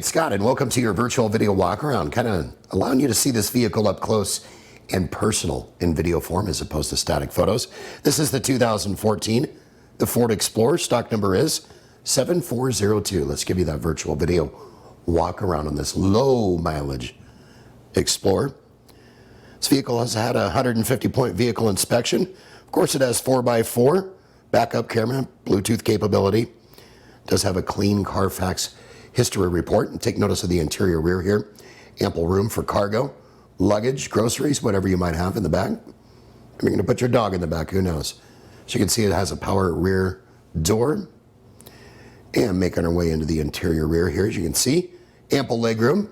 it's Scott, and welcome to your virtual video walk around, kind of allowing you to see this vehicle up close and personal in video form as opposed to static photos. This is the 2014, the Ford Explorer. Stock number is 7402. Let's give you that virtual video walk around on this low mileage Explorer. This vehicle has had a 150-point vehicle inspection. Of course, it has 4x4 backup camera, Bluetooth capability. Does have a clean Carfax history report. And take notice of the interior rear here. Ample room for cargo, luggage, groceries, whatever you might have in the back. Maybe you're going to put your dog in the back, who knows. So you can see it has a power rear door. And making our way into the interior rear here, as you can see, ample legroom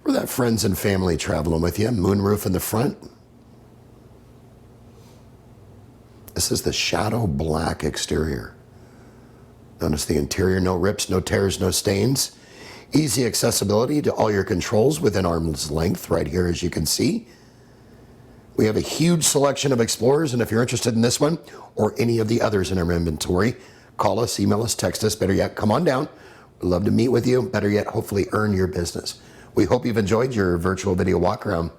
for that friends and family traveling with you. Moonroof in the front. This is the shadow black exterior. Notice the interior, no rips, no tears, no stains. Easy accessibility to all your controls within arm's length right here, as you can see. We have a huge selection of Explorers, and if you're interested in this one or any of the others in our inventory, call us, email us, text us. Better yet, come on down. We'd love to meet with you. Better yet, hopefully earn your business. We hope you've enjoyed your virtual video walk around.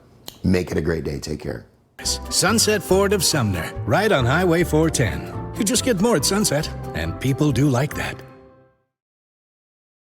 Make it a great day. Take care. Sunset Ford of Sumner, right on Highway 410. You just get more at Sunset, and people do like that.